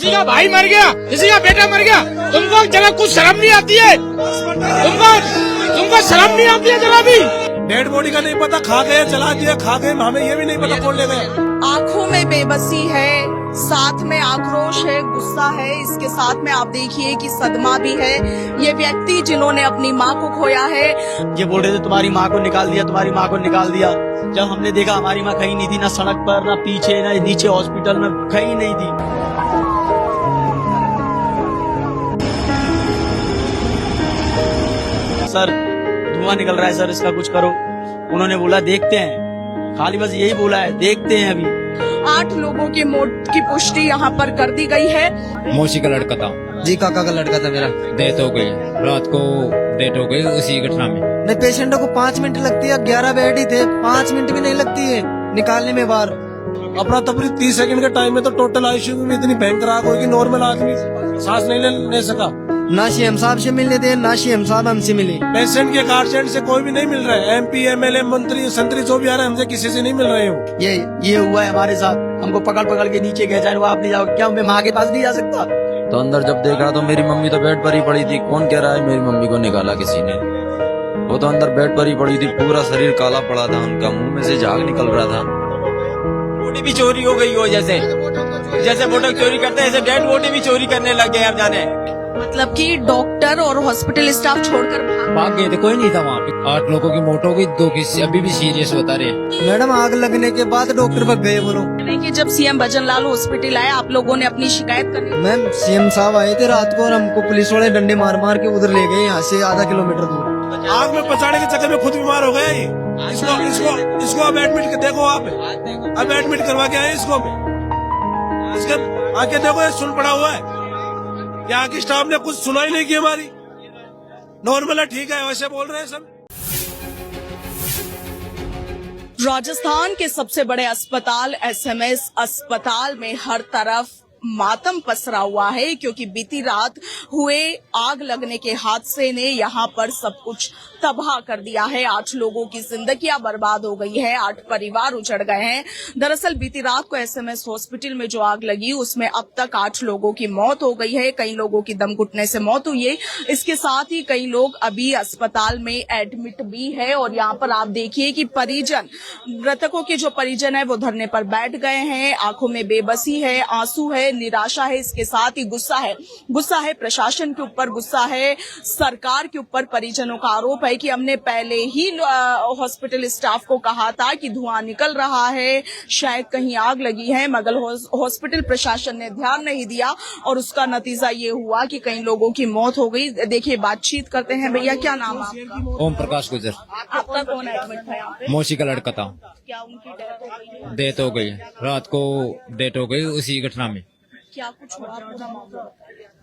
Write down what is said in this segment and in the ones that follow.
किसी का भाई मर गया, किसी का बेटा मर गया, तुमको जरा कुछ शर्म नहीं आती है? तुमको शर्म नहीं आती है जरा भी? डेड बॉडी का नहीं पता, खा गए चला दिया, खा गए हमें ये भी नहीं पता कौन ले गए। आंखों में बेबसी है, साथ में आक्रोश है, गुस्सा है, इसके साथ में आप देखिए कि सदमा भी है। ये व्यक्ति जिन्होंने अपनी माँ को खोया है। ये बोल रहे थे तुम्हारी माँ को निकाल दिया, तुम्हारी माँ को निकाल दिया। जब हमने देखा हमारी माँ कहीं नहीं थी, ना सड़क पर, ना पीछे, ना नीचे हॉस्पिटल में, कहीं नहीं थी। सर धुआं निकल रहा है सर, इसका कुछ करो। उन्होंने बोला देखते हैं, खाली बस यही बोला है, देखते हैं। अभी 8 लोगों की मौत की पुष्टि यहाँ पर कर दी गई है। मौसी का लड़का था जी, काका का लड़का था मेरा। डेथ हो गई, रात को डेथ हो गई उसी घटना में। नहीं, पेशेंटों को 5 मिनट लगती है, 11 बेड ही थे, 5 मिनट भी नहीं लगती है निकालने में बाहर। अपना तबरी 30 सेकंड के टाइम में तो टोटल आईसीयू में इतनी भयंकर आग होगी, नॉर्मल आदमी सांस नहीं ले सका। ना सीएम साहब से मिलने दे, ना सीएम साहब हमसे मिले। पेशेंट के गार्जियन से कोई भी नहीं मिल रहा है। MP MLA मंत्री संतरी जो भी आ रहे हैं, हमसे किसी से नहीं मिल रहे हो। ये हुआ है हमारे साथ। हमको पकड़ के नीचे गए, चाहे वो आप नहीं जाओ, क्या मैं माँ के पास नहीं जा सकता? तो अंदर जब देखा तो मेरी मम्मी तो बेड पर ही पड़ी थी। कौन कह रहा है मेरी मम्मी को निकाला किसी ने? वो तो अंदर बेड पर ही पड़ी थी, पूरा शरीर काला पड़ा था, उनका मुंह में से झाग निकल रहा था। बॉडी भी चोरी हो गई हो, जैसे बोतल चोरी करते हैं, ऐसे डेड बॉडी भी चोरी करने लग गए। अब जाने मतलब कि डॉक्टर और हॉस्पिटल स्टाफ छोड़कर भाग गए थे, कोई नहीं था वहाँ पे। 8 लोगों की मौत हो गई, 2 की अभी भी सीरियस बता रहे। मैडम आग लगने के बाद डॉक्टर भाग गए बोलो। कि जब सीएम भजनलाल हॉस्पिटल आए, आप लोगों ने अपनी शिकायत करनी। मैम सीएम साहब आए थे रात को और हमको पुलिस वाले डंडे मार के उधर ले गए, यहाँ से आधा किलोमीटर दूर। आग में पचाने के चक्कर में खुद बीमार हो गए। इसको अब एडमिट देखो, आप अब एडमिट करवा के आए इसको। इसके आके देखो, ये सुन पड़ा हुआ है। यहाँ की स्टाफ ने कुछ सुना ही नहीं की हमारी। नॉर्मल है, ठीक है, वैसे बोल रहे हैं सब। राजस्थान के सबसे बड़े अस्पताल SMS अस्पताल में हर तरफ मातम पसरा हुआ है, क्योंकि बीती रात हुए आग लगने के हादसे ने यहाँ पर सब कुछ तबाह कर दिया है। 8 लोगों की जिंदगियां बर्बाद हो गई है, 8 परिवार उजड़ गए हैं। दरअसल बीती रात को SMS हॉस्पिटल में जो आग लगी, उसमें अब तक 8 लोगों की मौत हो गई है। कई लोगों की दम घुटने से मौत हुई है। इसके साथ ही कई लोग अभी अस्पताल में एडमिट भी है। और यहाँ पर आप देखिए कि परिजन, मृतकों के जो परिजन है वो धरने पर बैठ गए हैं। आंखों में बेबसी है, आंसू है, निराशा है, इसके साथ ही गुस्सा है प्रशासन के ऊपर, गुस्सा है सरकार के ऊपर। परिजनों का आरोप है कि हमने पहले ही हॉस्पिटल स्टाफ को कहा था कि धुआं निकल रहा है, शायद कहीं आग लगी है, मगर हॉस्पिटल प्रशासन ने ध्यान नहीं दिया और उसका नतीजा ये हुआ कि कई लोगों की मौत हो गई। देखिए, बातचीत करते हैं। भैया क्या नाम है आपका? ओम प्रकाश गुजर। आपका कौन एडमिट था यहाँ पे? मौसी का लड़का था। क्या उनकी डेथ हो गई है? डेथ हो गई, रात को डेथ हो गई उसी घटना में। क्या कुछ हुआ पूरा मामला?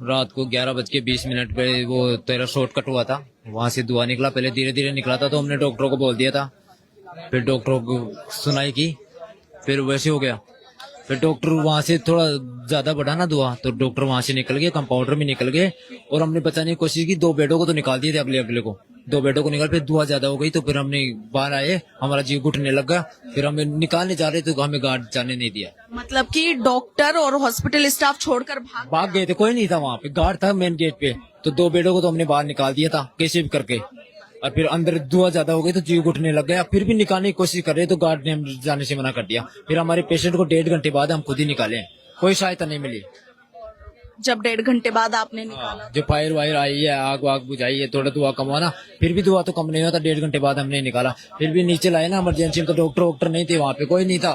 रात को 11:20 पे वो तेरा शॉर्टकट हुआ था, वहाँ से धुआं निकला। पहले धीरे धीरे निकला था, तो हमने डॉक्टरों को बोल दिया था। फिर डॉक्टरों को सुनाई की, फिर वैसे हो गया। फिर डॉक्टर वहाँ से थोड़ा ज्यादा बढ़ा ना धुआं, तो डॉक्टर वहाँ से निकल गए, कंपाउंडर भी निकल गए। और हमने बचाने की कोशिश की, 2 बेडों को तो निकाल दिए थे, अगले को 2 बेडों को निकाल। फिर धुआं ज्यादा हो गई, तो फिर हमने बाहर आए, हमारा जीव घुटने लग गया। फिर हमें निकालने जा रहे थे, तो हमें गार्ड जाने नहीं दिया। मतलब कि डॉक्टर और हॉस्पिटल स्टाफ छोड़कर भाग गए थे, कोई नहीं था वहाँ पे, गार्ड था मेन गेट पे। तो 2 बेडों को तो हमने बाहर निकाल दिया था कैसे भी करके। और फिर अंदर धुआं ज्यादा हो गई, तो जीव घुटने लग गया। फिर भी निकालने की कोशिश कर रहे, तो गार्ड ने हम जाने से मना कर दिया। फिर हमारे पेशेंट को 1.5 घंटे बाद हम खुद ही निकाले, कोई सहायता नहीं मिली। जब 1.5 घंटे बाद आपने निकाला, जो फायर वायर आई है, आग वाग बुझाई है, थोड़ा धुआं कम हुआ ना, फिर भी धुआं तो कम नहीं होता। 1.5 घंटे बाद हमने निकाला। फिर भी नीचे लाए ना इमरजेंसी में, तो डॉक्टर नहीं थे वहाँ पे, कोई नहीं था,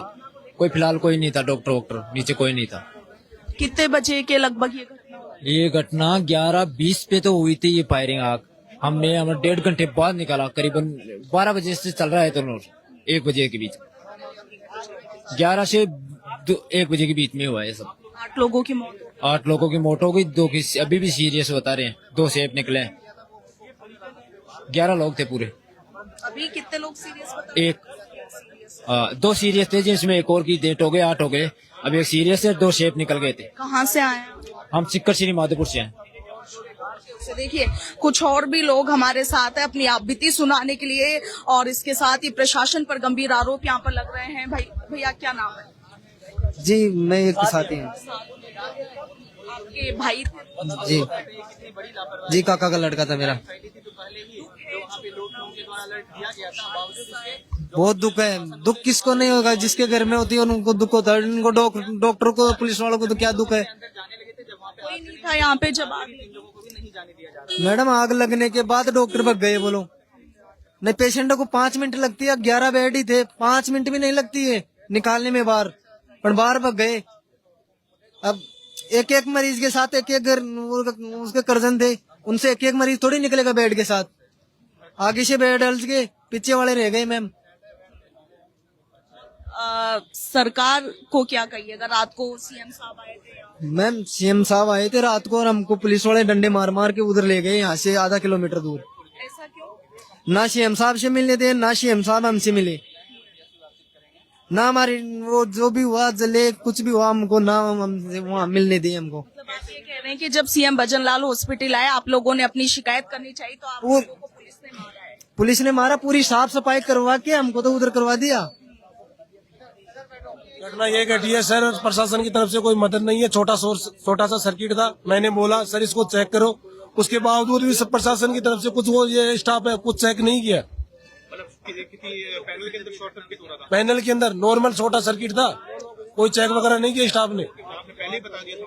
कोई फिलहाल कोई नहीं था। डॉक्टर नीचे कोई नहीं था। कितने बजे के लगभग ये घटना 11:20 पे तो हुई थी ये फायरिंग आग। हमने 1.5 घंटे बाद निकाला, करीबन 12 बजे से चल रहा है, तो 1 बजे के बीच, 11 से 1 बजे के बीच में हुआ है सब। 8 लोगों की मौत। 8 लोगों की मौत हो गई, 2 की अभी भी सीरियस बता रहे हैं, 2 सेफ निकले। 11 लोग थे पूरे। अभी कितने लोग सीरियस बता? 2 सीरियस थे, जिसमें एक और की डेथ हो गई, 8 हो गए। अब एक सीरियस है, 2 सेफ निकल गए थे। कहाँ से आए? हम सिक्कर श्री माधोपुर से हैं। देखिए, कुछ और भी लोग हमारे साथ है अपनी आप बीती सुनाने के लिए, और इसके साथ ही प्रशासन पर गंभीर आरोप यहाँ पर लग रहे हैं। भैया क्या नाम है? जी, मैं एक साथी हूँ। आपके भाई थे? जी जी, काका का लड़का था मेरा। बहुत दुख है। दुख किसको नहीं होगा, जिसके घर में होती है उनको दुख होता है। उनको डॉक्टर को, पुलिस वालों को तो क्या दुख है। कोई नहीं था यहाँ पे जब आग लगी? मैडम आग लगने के बाद डॉक्टर भग गए बोलो। नहीं, पेशेंटों को 5 मिनट लगती है, 11 बेड ही थे, 5 मिनट भी नहीं लगती है निकालने में बाहर, पर बाहर भग गए। अब एक एक मरीज के साथ एक एक उसके कर्जन थे, उनसे एक एक मरीज थोड़ी निकलेगा बेड के साथ। आगे से बेड हल्स के पीछे वाले रह गए। मैम सरकार को क्या कहिएगा? रात को सीएम साहब आए थे? मैम सीएम साहब आए थे रात को, और हमको पुलिस वाले डंडे मार मार के उधर ले गए, यहाँ से आधा किलोमीटर दूर। ऐसा क्यों? ना सीएम साहब से मिलने दे, ना सीएम साहब हमसे मिले, ना हमारी वो जो भी हुआ जले कुछ भी हुआ हमको ना हमसे वहाँ मिलने दिए हमको। मतलब आप ये कह रहे हैं कि जब सीएम भजन लाल हॉस्पिटल आए, आप लोगों ने अपनी शिकायत करनी चाहिए, तो आप लोगों को पुलिस ने मारा है? पुलिस ने मारा, पूरी साफ सफाई करवा के हमको तो उधर करवा दिया। घटना ये घटी है सर, प्रशासन की तरफ से कोई मदद नहीं है। छोटा सा सर्किट था, मैंने बोला सर इसको चेक करो, उसके बावजूद भी सब प्रशासन की तरफ से कुछ वो ये स्टाफ है कुछ चेक नहीं किया। पैनल के अंदर नॉर्मल छोटा सर्किट था, कोई चेक वगैरह नहीं किया स्टाफ ने।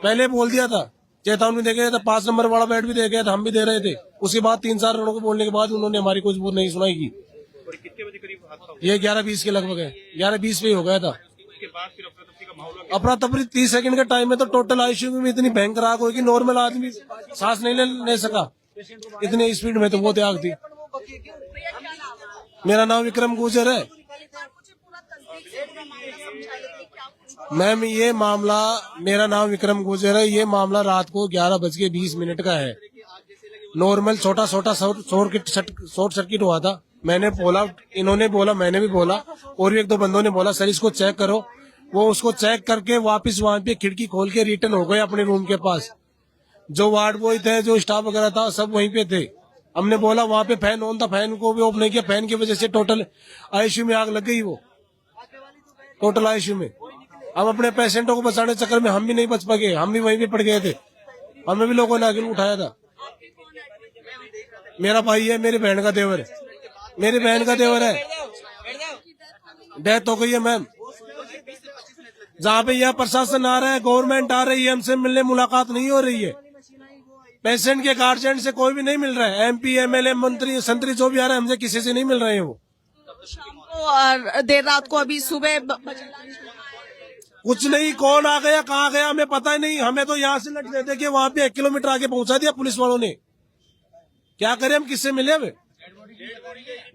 पहले बोल दिया था, चेतावनी दे गए थे, 5 नंबर वाला बेड भी दे गए थे, हम भी दे रहे थे। उसके बाद 3-4 लोगों को बोलने के बाद उन्होंने हमारी कुछ वो नहीं सुनाई की। ये 11:20 के लगभग है, 11:20 पे ही हो गया था। अफरा तफरी 30 सेकंड का टाइम है, तो टोटल आईसीयू में इतनी भयंकर आग होगी, नॉर्मल आदमी सांस नहीं ले सका, इतनी स्पीड में तो बहुत आग थी। मेरा नाम विक्रम गुर्जर है। मैम ये मामला, मेरा नाम विक्रम गुर्जर है, ये मामला रात को 11:20 का है। नॉर्मल छोटा शॉर्ट सर्किट हुआ था। मैंने बोला, इन्होंने बोला, मैंने भी बोला, और भी 1-2 बंदों ने बोला सर इसको चेक करो। वो उसको चेक करके वापस वहां पे खिड़की खोल के रिटर्न हो गए अपने रूम के पास। जो वार्ड बॉय थे, जो स्टाफ वगैरह था, सब वहीं पे थे। हमने बोला वहां पे फैन ऑन था, फैन को भी ऑफ नहीं किया, फैन की वजह से टोटल आईसीयू में आग लग गई, वो टोटल आईसीयू में। हम अपने पेशेंटों को बचाने के चक्कर में हम भी नहीं बच पाए, हम भी वहीं पे पड़ गए थे, हमें भी लोगों ने आगे उठाया था। मेरा भाई है, मेरी बहन का देवर है, मेरी बहन का देवर है, डेथ हो गई है मैम। जहाँ पे यह प्रशासन आ रहा है, गवर्नमेंट आ रही है, हमसे मिलने मुलाकात नहीं हो रही है। पेशेंट के गार्जियन से कोई भी नहीं मिल रहा है, MP MLA मंत्री संतरी जो भी आ रहे हैं, हमसे किसी से नहीं मिल रहे हैं। वो शाम को और देर रात को, अभी सुबह कुछ नहीं, कौन आ गया कहाँ गया हमें पता ही नहीं। हमें तो यहाँ से लट गए थे कि वहाँ पे 1 किलोमीटर आगे पहुंचा दिया पुलिस वालों ने। क्या करें, हम किससे मिले? हमें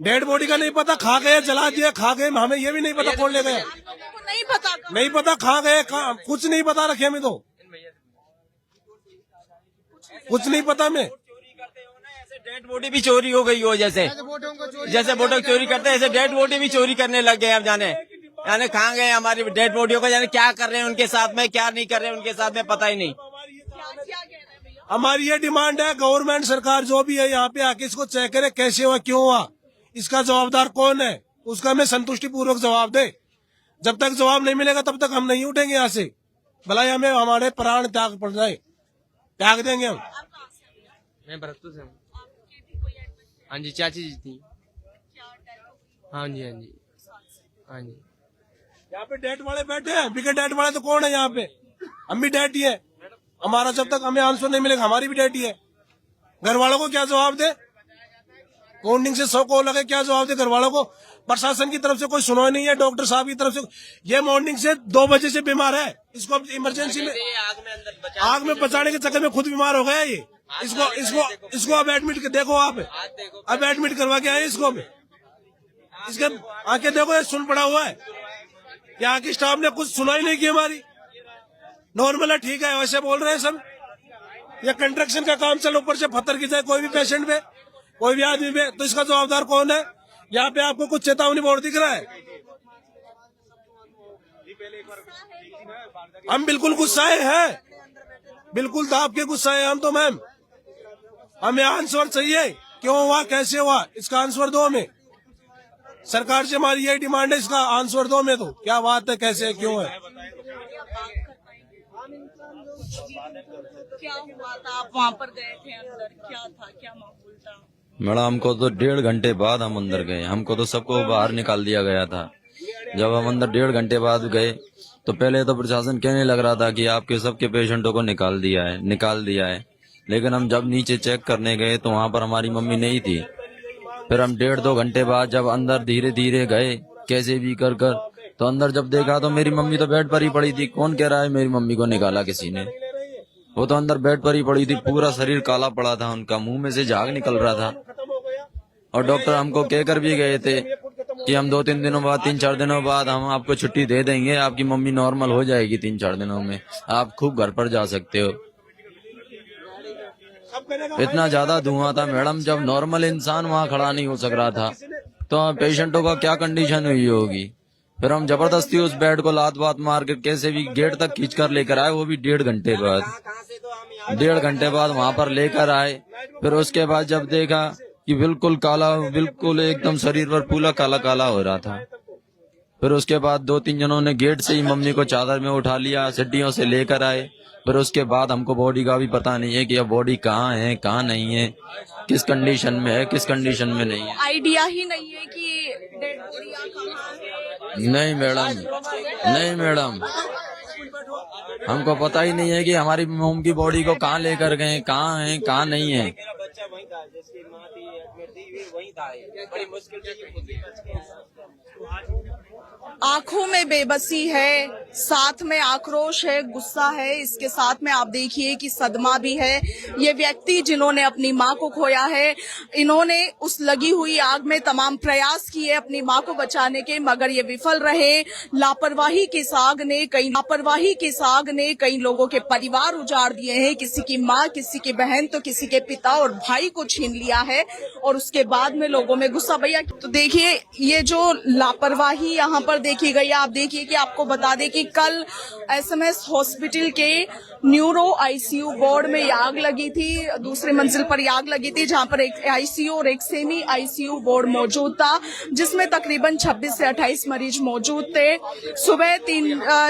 डेड बॉडी का नहीं पता, खा गए, जला दिया, खा गए, हमें ये भी नहीं पता कौन ले गया। नहीं पता खा गए, कुछ नहीं पता रखे हमें, तो कुछ नहीं पता हमें। डेड बॉडी भी चोरी हो गई हो, जैसे बोटो चोरी करते हैं, ऐसे डेड बॉडी भी चोरी करने लग गए। अब जाने कहाँ गए हमारी डेड बॉडियों को, जाने क्या कर रहे हैं उनके साथ में, क्या नहीं कर रहे हैं उनके साथ में, पता ही नहीं। हमारी ये डिमांड है, गवर्नमेंट सरकार जो भी है यहाँ पे आके इसको चेक करे, कैसे हुआ, क्यों हुआ, इसका जवाबदार कौन है, उसका हमें संतुष्टि पूर्वक जवाब दे। जब तक जवाब नहीं मिलेगा तब तक हम नहीं उठेंगे यहाँ से, भला ही हमें हमारे प्राण त्याग पड़ जाए, त्याग देंगे हम। मैं भरतपुर से हूँ। हाँ जी, चाची जी थी। हाँ जी, हाँ जी, हाँ जी। यहाँ पे डेट वाले बैठे हैं, बिगड़ डेट वाले तो कौन है यहाँ पे? हम भी डेट ही है, हमारा जब तक हमें आंसर नहीं मिलेगा हमारी भी डेट ही है। घर वालों को क्या जवाब दे? काउंटिंग से 100 कॉल लगे, क्या जवाब दे घर वालों को? प्रशासन की तरफ से कोई सुनवाई नहीं है, डॉक्टर साहब की तरफ से। ये मॉर्निंग से 2 बजे से बीमार है, इसको अब इमरजेंसी में आग में बचाने के चक्कर में खुद बीमार हो गया ये। इसको अब एडमिट देखो, आप अब एडमिट करवा के आए इसको। इसके आके देखो, ये सुन पड़ा हुआ है। यहाँ की स्टाफ ने कुछ सुनाई नहीं की हमारी। नॉर्मल है, ठीक है, वैसे बोल रहे हैं सब। ये कंस्ट्रक्शन का काम चल, ऊपर से पत्थर की जाए कोई भी पेशेंट पे, कोई भी आदमी पे, तो इसका जवाबदार कौन है? यहाँ पे आपको कुछ चेतावनी बोर्ड दिख रहा है? हम बिल्कुल गुस्साए हैं, बिल्कुल दाब के गुस्साए हम तो मैम। हमें आंसर चाहिए, क्यों हुआ, कैसे हुआ, इसका आंसर दो हमें। सरकार से हमारी यही डिमांड है, इसका आंसर दो हमें। तो क्या बात है, कैसे है, क्यों है? क्या हुआ था? आप वहाँ पर गए थे अंदर, क्या था, क्या माहौल था? मैडम हमको तो 1.5 घंटे बाद हम अंदर गए, हमको तो सबको बाहर निकाल दिया गया था। जब हम अंदर 1.5 घंटे बाद गए तो पहले तो प्रशासन कहने लग रहा था कि आपके सबके पेशेंटों को निकाल दिया है। लेकिन हम जब नीचे चेक करने गए तो वहाँ पर हमारी मम्मी नहीं थी। फिर हम 1.5-2 घंटे बाद जब अंदर धीरे धीरे गए कैसे भी कर तो अंदर जब देखा तो मेरी मम्मी तो बेड पर ही पड़ी थी। कौन कह रहा है मेरी मम्मी को निकाला किसी ने? वो तो अंदर बेड पर ही पड़ी थी, पूरा शरीर काला पड़ा था, उनका मुंह में से झाग निकल रहा था। और डॉक्टर हमको कहकर भी गए थे कि हम 2-3 दिनों बाद 3-4 दिनों बाद हम आपको छुट्टी दे देंगे, आपकी मम्मी नॉर्मल हो जाएगी 3-4 दिनों में, आप खूब घर पर जा सकते हो। इतना ज्यादा धुआं था मैडम, जब नॉर्मल इंसान वहाँ खड़ा नहीं हो सक रहा था तो पेशेंटों का क्या कंडीशन हुई होगी। फिर हम जबरदस्ती उस बेड को लात बात मार के कैसे भी गेट तक खींच कर लेकर आए, वो भी 1.5 घंटे बाद। 1.5 घंटे बाद वहाँ पर लेकर आए। फिर उसके बाद जब देखा कि बिल्कुल काला, बिल्कुल एकदम शरीर पर पूरा काला काला हो रहा था। फिर उसके बाद 2-3 जनों ने गेट से ही मम्मी को चादर में उठा लिया, सीढ़ियों से लेकर आए। फिर उसके बाद हमको बॉडी का भी पता नहीं है कि यह बॉडी कहाँ है, कहाँ नहीं है, किस कंडीशन में है, किस कंडीशन में नहीं है। आइडिया ही नहीं है कि डेड बॉडी कहाँ है? नहीं मैडम, हमको पता ही नहीं है कि हमारी मोम की बॉडी को कहाँ लेकर गए, कहाँ है, कहाँ नहीं है। बच्चा वहीं था, जिसकी माँ थी एडमिट थी वहीं था। बड़ी मुश्किल से आंखों में बेबसी है, साथ में आक्रोश है, गुस्सा है, इसके साथ में आप देखिए कि सदमा भी है। ये व्यक्ति जिन्होंने अपनी मां को खोया है, इन्होंने उस लगी हुई आग में तमाम प्रयास किए अपनी मां को बचाने के, मगर ये विफल रहे। लापरवाही की आग ने कई लोगों के परिवार उजाड़ दिए हैं। किसी की मां, किसी की बहन तो किसी के पिता और भाई को छीन लिया है। और उसके बाद में लोगों में गुस्सा। भैया तो देखिए ये जो लापरवाही यहाँ पर देखी गई है, आप देखिए कि आपको बता दें कि कल एसएमएस हॉस्पिटल के न्यूरो आईसीयू वार्ड में आग लगी थी, दूसरी मंजिल पर आग लगी थी, जहां पर एक आईसीयू और एक सेमी आईसीयू वार्ड मौजूद था, जिसमें तकरीबन 26 से 28 मरीज मौजूद थे। सुबह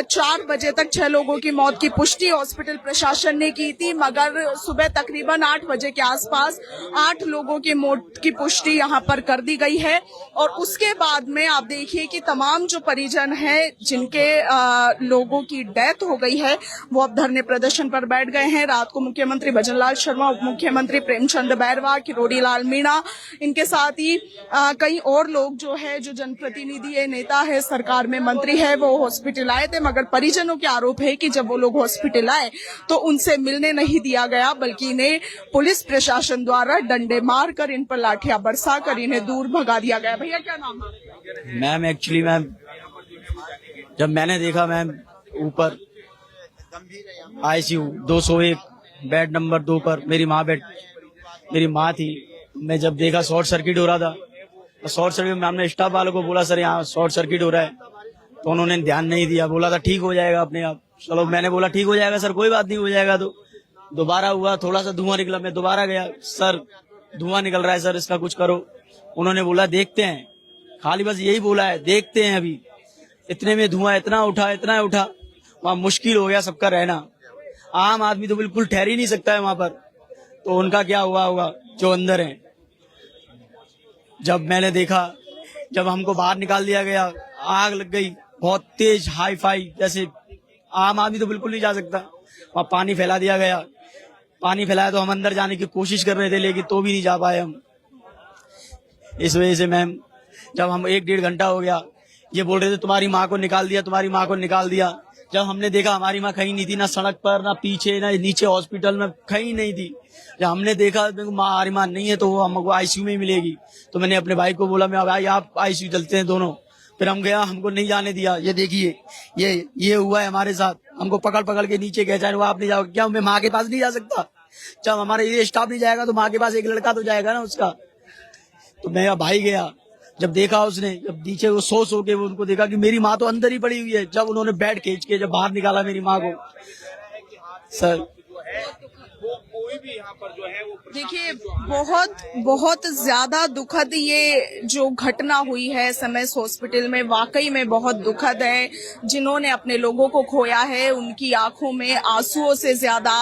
4 बजे तक 6 लोगों की मौत की पुष्टि हॉस्पिटल प्रशासन ने की थी, मगर सुबह तकरीबन 8 बजे के आसपास 8 लोगों की मौत की पुष्टि यहां पर कर दी गई है। और उसके बाद में आप देखिए कि तमाम जो परिजन हैं जिनके लोगों की डेथ हो गई है, वो अब धरने प्रदर्शन पर बैठ गए हैं। रात को मुख्यमंत्री भजनलाल शर्मा, उप मुख्यमंत्री प्रेमचंद बैरवा, किरोड़ी लाल मीणा, इनके साथ ही कई और लोग जो है, जो जनप्रतिनिधि है, नेता है, सरकार में मंत्री है, वो हॉस्पिटल आए थे। मगर परिजनों के आरोप है कि जब वो लोग हॉस्पिटल आए तो उनसे मिलने नहीं दिया गया, बल्कि इन्हें पुलिस प्रशासन द्वारा डंडे मारकर, इन पर लाठियां बरसाकर इन्हें दूर भगा दिया गया। भैया क्या नाम है? मैम एक्चुअली मैम जब मैंने देखा मैम ऊपर आईसीयू 201 बेड नंबर 2 पर मेरी माँ थी। मैं जब देखा शॉर्ट सर्किट हो रहा था, तो शॉर्ट सर्किट में हमने स्टाफ वालों को बोला सर यहाँ शॉर्ट सर्किट हो रहा है, तो उन्होंने ध्यान नहीं दिया, बोला था ठीक हो जाएगा अपने आप। चलो मैंने बोला ठीक हो जाएगा सर, कोई बात नहीं, हो जाएगा। तो दोबारा हुआ, थोड़ा सा धुआं निकला, मैं दोबारा गया, सर धुआं निकल रहा है सर, इसका कुछ करो। उन्होंने बोला देखते हैं, खाली बस यही बोला है, देखते हैं अभी। इतने में धुआं इतना उठा, वहाँ मुश्किल हो गया सबका रहना। आम आदमी तो बिल्कुल ठहर ही नहीं सकता है वहां पर। तो उनका क्या हुआ होगा जो अंदर है। जब मैंने देखा, जब हमको बाहर निकाल दिया गया, आग लग गई बहुत तेज, हाई फाई, जैसे आम आदमी तो बिल्कुल नहीं जा सकता। वहाँ पानी फैला दिया गया, पानी फैलाया तो हम अंदर जाने की कोशिश कर रहे थे, लेकिन तो भी नहीं जा पाए हम। इस वजह से मैम जब हम 1-1.5 घंटा हो गया, ये बोल रहे थे तुम्हारी माँ को निकाल दिया, जब हमने देखा हमारी माँ कहीं नहीं थी, ना सड़क पर, ना पीछे, ना नीचे हॉस्पिटल में, कहीं नहीं थी। जब हमने देखा हमारी माँ नहीं है तो वो हमको आईसीयू में ही मिलेगी, तो मैंने अपने भाई को बोला मैं भाई आप आईसीयू चलते हैं दोनों। फिर हम गया, हमको नहीं जाने दिया। ये देखिए ये हुआ है हमारे साथ, हमको पकड़ के नीचे गए, वो आप नहीं जाओगे क्या? मैं माँ के पास नहीं जा सकता? जब हमारे ये स्टाफ नहीं जाएगा तो माँ के पास एक लड़का तो जाएगा ना उसका। तो मेरा भाई गया, जब देखा उसने, जब नीचे वो सो के वो उनको देखा कि मेरी माँ तो अंदर ही पड़ी हुई है। जब उन्होंने बेड खींच के जब बाहर निकाला मेरी माँ को, सर कोई भी यहाँ पर जो है वो देखिए बहुत बहुत ज्यादा दुखद ये जो घटना हुई है एसएमएस हॉस्पिटल में, वाकई में बहुत दुखद है। जिन्होंने अपने लोगों को खोया है उनकी आंखों में आंसुओं से ज्यादा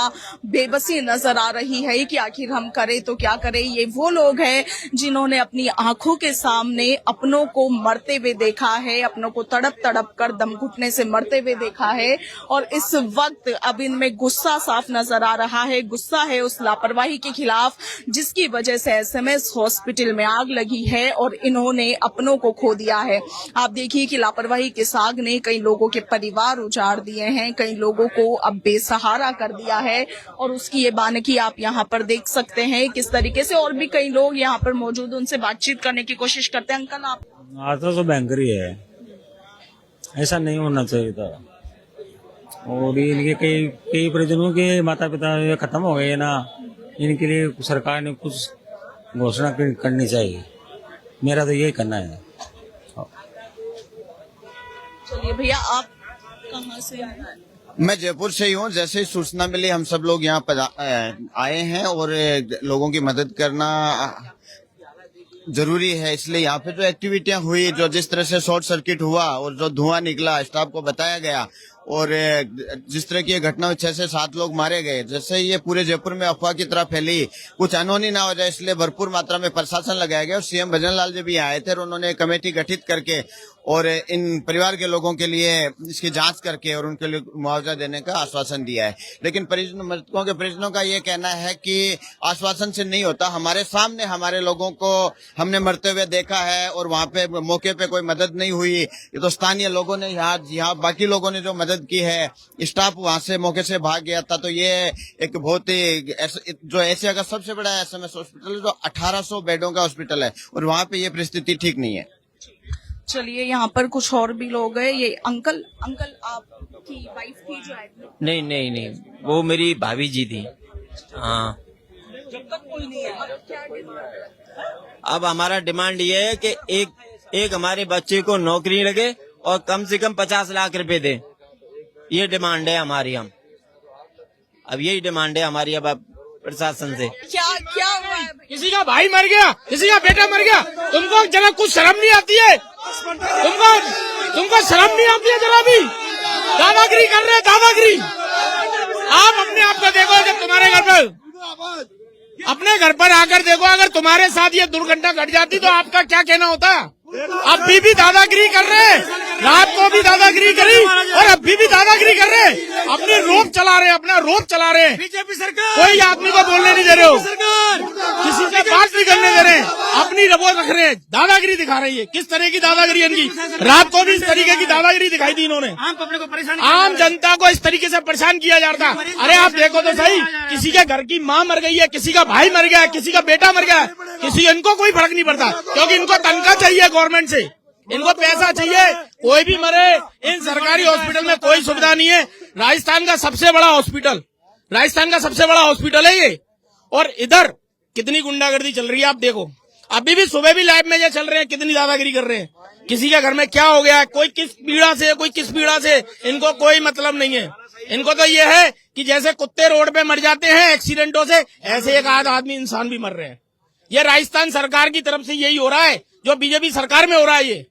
बेबसी नजर आ रही है कि आखिर हम करें तो क्या करें। ये वो लोग हैं जिन्होंने अपनी आंखों के सामने अपनों को मरते हुए देखा है, अपनों को तड़प तड़प कर दम घुटने से मरते हुए देखा है, और इस वक्त अब इनमें गुस्सा साफ नजर आ रहा है। गुस्सा है उस लापरवाही के खिलाफ जिसकी वजह से एसएमएस हॉस्पिटल में आग लगी है और इन्होंने अपनों को खो दिया है। आप देखिए कि लापरवाही के आग ने कई लोगों के परिवार उजाड़ दिए हैं, कई लोगों को अब बेसहारा कर दिया है, और उसकी ये बानगी आप यहाँ पर देख सकते हैं किस तरीके से। और भी कई लोग यहाँ पर मौजूद, उनसे बातचीत करने की कोशिश करते हैं। अंकल आप आता तो भयंकर ही है, ऐसा नहीं होना चाहिए था। और इनके कई परिजनों के माता पिता खत्म हो गए ना, इनके लिए सरकार ने कुछ घोषणा करनी चाहिए, मेरा तो यही कहना है। चलिए भैया, आप कहाँ से हैं? मैं जयपुर से ही हूँ। जैसे ही सूचना मिली हम सब लोग यहाँ पर आए हैं और लोगों की मदद करना जरूरी है, इसलिए यहाँ पे जो एक्टिविटियां हुई, जो जिस तरह से शॉर्ट सर्किट हुआ और जो धुआं निकला स्टाफ को बताया गया, और जिस तरह की ये घटना 6 से 7 लोग मारे गए, जैसे ये पूरे जयपुर में अफवाह की तरह फैली, कुछ अनहोनी ना हो जाए इसलिए भरपूर मात्रा में प्रशासन लगाया गया। और सीएम भजन लाल जी भी आए थे और उन्होंने कमेटी गठित करके और इन परिवार के लोगों के लिए इसकी जांच करके और उनके लिए मुआवजा देने का आश्वासन दिया है। लेकिन मृतकों के परिजनों का ये कहना है कि आश्वासन से नहीं होता, हमारे सामने हमारे लोगों को हमने मरते हुए देखा है और वहाँ पे मौके पे कोई मदद नहीं हुई। ये तो स्थानीय लोगों ने यहाँ बाकी लोगों ने जो मदद की है, स्टाफ वहाँ से मौके से भाग गया था। तो ये एक बहुत ही जो एशिया का सबसे बड़ा एसएमएस हॉस्पिटल है, जो 1800 बेडों का हॉस्पिटल है, और वहाँ पे ये परिस्थिति ठीक नहीं है। चलिए, यहाँ पर कुछ और भी लोग हैं। ये अंकल आपकी वाइफ थी जो एडमिट? नहीं, वो मेरी भाभी जी थी। हाँ, जब तक कोई नहीं आया क्या डिमांड? अब हमारा डिमांड ये है कि एक हमारे बच्चे को नौकरी लगे और कम से कम 50 लाख रुपए दे, ये डिमांड है हमारी। हम अब यही डिमांड है हमारी अब प्रशासन से। क्या हुआ है? किसी का भाई मर गया, किसी का बेटा मर गया, तुमको जरा कुछ शर्म नहीं आती है? तुमको शर्म नहीं आती है जरा भी? दादागिरी कर रहे हैं, दादागिरी। आप अपने आप को देखो, जब तुम्हारे घर पर, अपने घर पर आकर देखो, अगर तुम्हारे साथ ये दुर्घटना घट जाती तो आपका क्या कहना होता? अभी भी दादागिरी कर रहे हैं, रात को भी दादागिरी करी और अभी भी दादागिरी कर रहे हैं। अपनी रोब चला रहे हैं, अपना रोब चला रहे हैं। बीजेपी सरकार कोई आदमी को बोलने नहीं दे रहे हो, किसी से बात नहीं करने दे रहे हैं, अपनी रबो रख रहे हैं, दादागिरी दिखा रही है। किस तरह की दादागिरी इनकी? रात को भी इस तरीके की दादागिरी दिखाई दी इन्होंने। आम जनता को इस तरीके से परेशान किया जा रहा था। अरे आप देखो तो सही, किसी के घर की माँ मर गई है, किसी का भाई मर गया है, किसी का बेटा मर गया है, इनको कोई फर्क नहीं पड़ता, क्योंकि इनको तनख्वाह चाहिए गवर्नमेंट से, इनको पैसा चाहिए। कोई भी मरे, इन सरकारी हॉस्पिटल में कोई सुविधा नहीं है। राजस्थान का सबसे बड़ा हॉस्पिटल है ये, और इधर कितनी गुंडागर्दी चल रही है आप देखो। अभी भी सुबह भी लाइव में ये चल रहे हैं, कितनी दादागिरी कर रहे हैं। किसी के घर में क्या हो गया है, कोई किस पीड़ा से, कोई किस पीड़ा से, इनको कोई मतलब नहीं है। इनको तो ये है कि जैसे कुत्ते रोड पे मर जाते हैं एक्सीडेंटों से, ऐसे एक आदमी इंसान भी मर रहे हैं। ये राजस्थान सरकार की तरफ से यही हो रहा है, जो बीजेपी सरकार में हो रहा है। ये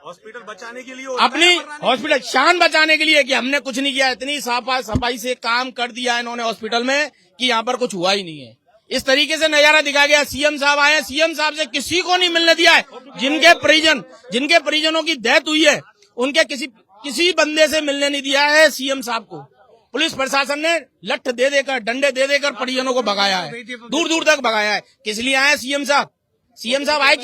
हॉस्पिटल बचाने के लिए, अपनी हॉस्पिटल शान बचाने के लिए, कि हमने कुछ नहीं किया, इतनी सफाई से काम कर दिया इन्होंने हॉस्पिटल में कि यहाँ पर कुछ हुआ ही नहीं है। इस तरीके से नजारा दिखा गया। सीएम साहब आए, सीएम साहब से किसी को नहीं मिलने दिया है। जिनके परिजनों की डेथ हुई है, उनके किसी बंदे से मिलने नहीं दिया है सीएम साहब को। पुलिस प्रशासन ने लठ दे देकर, डंडे दे देकर परिजनों को भगाया है, दूर दूर तक भगाया है। किस लिए आए सीएम साहब? सीएम साहब आए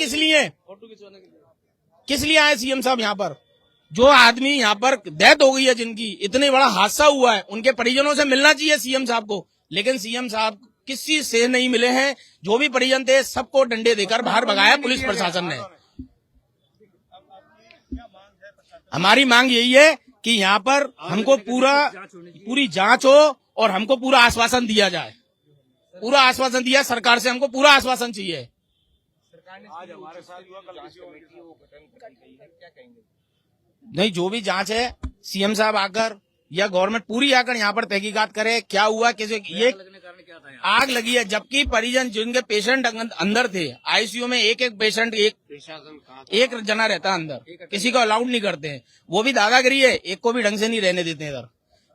किस लिए आए सीएम साहब यहाँ पर? जो आदमी यहाँ पर डेथ हो गई है, जिनकी इतने बड़ा हादसा हुआ है, उनके परिजनों से मिलना चाहिए सीएम साहब को। लेकिन सीएम साहब किसी से नहीं मिले हैं। जो भी परिजन थे सबको डंडे देकर बाहर भगाया पुलिस प्रशासन ने। हमारी मांग यही है कि यहाँ पर हमको पूरी जांच हो और हमको पूरा आश्वासन दिया जाए। पूरा आश्वासन दिया सरकार से, हमको पूरा आश्वासन चाहिए। नहीं, जो भी जांच है सीएम साहब आकर या गवर्नमेंट पूरी आकर यहाँ पर तहकीकात करे, क्या हुआ, कैसे। आग लगी है, जबकि परिजन जिनके पेशेंट अंदर थे आईसीयू में, एक एक पेशेंट एक जना रहता अंदर, किसी को अलाउड नहीं करते हैं। वो भी दादागिरी है, एक को भी ढंग से नहीं रहने देते इधर,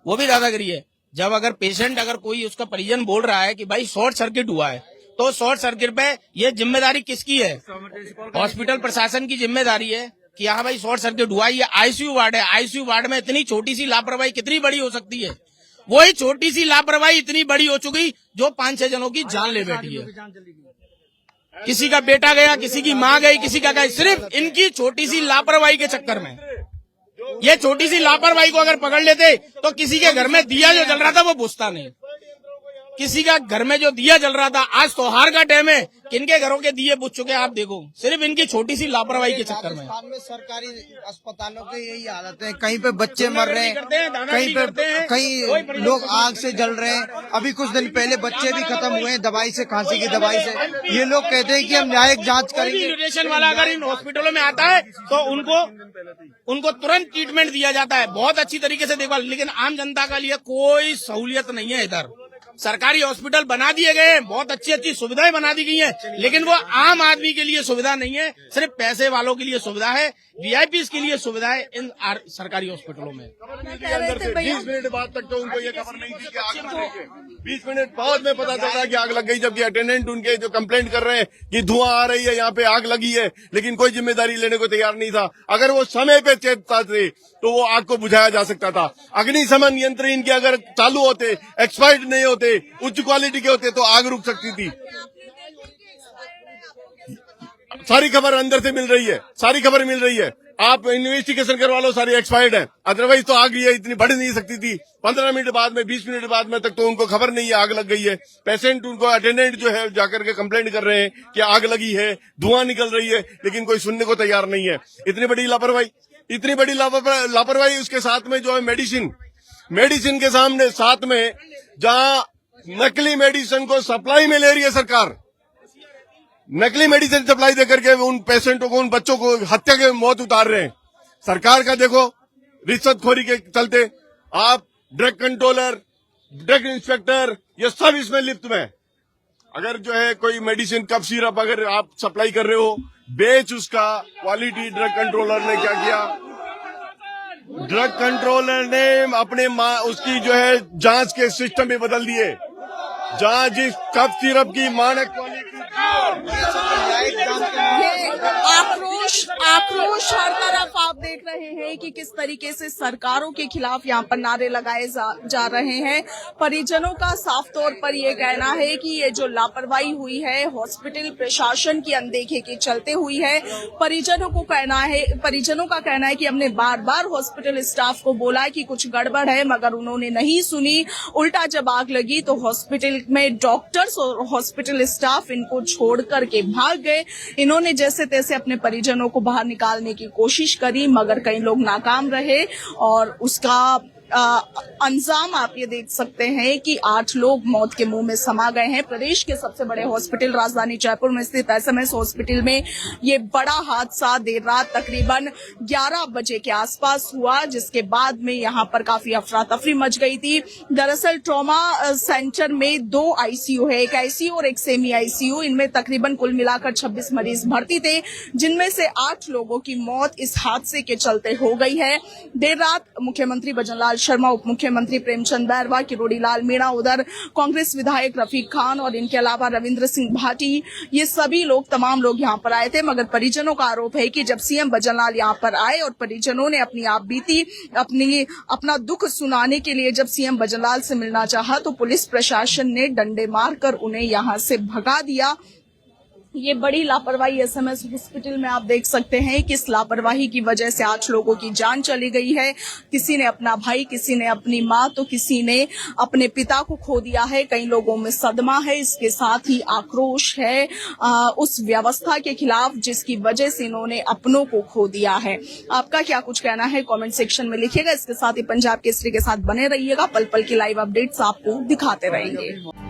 वो भी दादागिरी है। जब अगर पेशेंट अगर कोई उसका परिजन बोल रहा है कि भाई शॉर्ट सर्किट हुआ है, तो शॉर्ट सर्किट पे ये जिम्मेदारी किसकी है? हॉस्पिटल प्रशासन की जिम्मेदारी है कि हाँ भाई शॉर्ट सर्किट हुआ। ये आईसीयू वार्ड है, आईसीयू वार्ड में इतनी छोटी सी लापरवाही कितनी बड़ी हो सकती है? वही छोटी सी लापरवाही इतनी बड़ी हो चुकी जो 5-6 जनों की जान ले बैठी है। किसी का बेटा गया, किसी की माँ गई, किसी का गई, सिर्फ इनकी छोटी सी लापरवाही के चक्कर में। ये छोटी सी लापरवाही को अगर पकड़ लेते तो किसी के घर में दिया जो जल रहा था वो बुझता नहीं। किसी का घर में जो दिया जल रहा था, आज त्योहार का टाइम है, किनके घरों के दिए बुझ चुके हैं आप देखो, सिर्फ इनकी छोटी सी लापरवाही के चक्कर में। राजस्थान में सरकारी अस्पतालों की यही हालत है, कहीं पे बच्चे मर रहे हैं, कहीं लोग आग से जल रहे हैं। अभी कुछ दिन पहले बच्चे भी खत्म हुए हैं दवाई से, खांसी की दवाई से। ये लोग कहते हैं कि हम न्यायिक जांच करेंगे। न्यूट्रिशन वाला अगर इन हॉस्पिटलों में आता है तो उनको तुरंत ट्रीटमेंट दिया जाता है, बहुत अच्छी तरीके से देखभाल। लेकिन आम जनता के लिए कोई सहूलियत नहीं है इधर। सरकारी हॉस्पिटल बना दिए गए हैं, बहुत अच्छी अच्छी सुविधाएं बना दी गई हैं, लेकिन वो आम आदमी के लिए सुविधा नहीं है, सिर्फ पैसे वालों के लिए सुविधा है, वीआईपीज़ के लिए सुविधा है इन सरकारी हॉस्पिटलों में। 20 मिनट बाद तक तो उनको ये खबर नहीं थी कि आग लग गई है। 20 मिनट बाद में पता चल रहा है कि आग लग गई, जबकि अटेंडेंट उनके जो कंप्लेंट कर रहे हैं कि धुआं आ रही है, यहाँ पे आग लगी है, लेकिन कोई जिम्मेदारी लेने को तैयार नहीं था। अगर वो समय पे चेतता थे तो वो आग को बुझाया जा सकता था। अग्निशमन यंत्र इनके अगर चालू होते, एक्सपायर्ड नहीं होते, उच्च क्वालिटी के होते, तो आग रुक सकती थी। सारी खबर अंदर से मिल रही है, सारी खबर मिल रही है। आप इन्वेस्टिगेशन करवा लो, सारी एक्सपायर्ड है, अदरवाइज तो आग ये इतनी बढ़ नहीं सकती थी। 15 मिनट बाद में, 20 मिनट बाद में तक तो उनको खबर नहीं है आग लग गई है। पेशेंट उनको अटेंडेंट जो है जाकर के कंप्लेंट कर रहे हैं कि आग लगी है, धुआं निकल रही है, लेकिन कोई सुनने को तैयार नहीं है। इतनी बड़ी लापरवाही। उसके साथ में जो है मेडिसिन के साथ में जहां नकली मेडिसिन को सप्लाई में ले रही है सरकार, नकली मेडिसिन सप्लाई देकर के उन पेशेंटों को, उन बच्चों को हत्या के मौत उतार रहे हैं। सरकार का देखो रिश्वतखोरी के चलते आप ड्रग कंट्रोलर, ड्रग इंस्पेक्टर, ये सब इसमें लिप्त में। अगर जो है कोई मेडिसिन, कफ सिरप अगर आप सप्लाई कर रहे हो, बेच उसका क्वालिटी। ड्रग कंट्रोलर ने क्या किया? ड्रग कंट्रोलर ने अपने उसकी जो है जांच के सिस्टम भी बदल दिए। जहां जिस कफ सिरप की मानक क्वालिटी, आक्रोश हर तरफ आप देख रहे हैं कि किस तरीके से सरकारों के खिलाफ यहाँ पर नारे लगाए जा रहे हैं। परिजनों का साफ तौर पर ये कहना है कि ये जो लापरवाही हुई है हॉस्पिटल प्रशासन की अनदेखी के चलते हुई है। परिजनों का कहना है कि हमने बार बार हॉस्पिटल स्टाफ को बोला कि कुछ गड़बड़ है, मगर उन्होंने नहीं सुनी। उल्टा जब आग लगी तो हॉस्पिटल में डॉक्टर्स और हॉस्पिटल स्टाफ इनको छोड़ करके भाग गए। इन्होंने जैसे तैसे अपने परिजनों को बाहर निकालने की कोशिश करी, मगर कई लोग नाकाम रहे और उसका अंजाम आप ये देख सकते हैं कि 8 लोग मौत के मुंह में समा गए हैं। प्रदेश के सबसे बड़े हॉस्पिटल राजधानी जयपुर में स्थित एसएमएस हॉस्पिटल में ये बड़ा हादसा देर रात तकरीबन 11 बजे के आसपास हुआ, जिसके बाद में यहाँ पर काफी अफरा तफरी मच गई थी। दरअसल ट्रॉमा सेंटर में 2 आईसीयू है, एक आईसीयू और एक सेमी आईसीयू। इनमें तकरीबन कुल मिलाकर 26 मरीज भर्ती थे, जिनमें से 8 लोगों की मौत इस हादसे के चलते हो गई है। देर रात मुख्यमंत्री भजनलाल शर्मा, उप मुख्यमंत्री प्रेमचंद बैरवा, किरोड़ी लाल मीणा, उधर कांग्रेस विधायक रफीक खान और इनके अलावा रविंद्र सिंह भाटी, ये सभी लोग, तमाम लोग यहाँ पर आए थे। मगर परिजनों का आरोप है कि जब सीएम भजनलाल यहाँ पर आए और परिजनों ने अपनी आप बीती, अपना दुख सुनाने के लिए जब सीएम भजनलाल से मिलना चाहा तो पुलिस प्रशासन ने डंडे मारकर उन्हें यहाँ से भगा दिया। ये बड़ी लापरवाही एसएमएस हॉस्पिटल में आप देख सकते हैं कि इस लापरवाही की वजह से 8 लोगों की जान चली गई है। किसी ने अपना भाई, किसी ने अपनी मां, तो किसी ने अपने पिता को खो दिया है। कई लोगों में सदमा है, इसके साथ ही आक्रोश है उस व्यवस्था के खिलाफ जिसकी वजह से इन्होंने अपनों को खो दिया है। आपका क्या कुछ कहना है कमेंट सेक्शन में लिखिएगा। इसके साथ ही पंजाब केसरी के साथ बने रहिएगा, पल पल की लाइव अपडेट्स आपको दिखाते रहेंगे।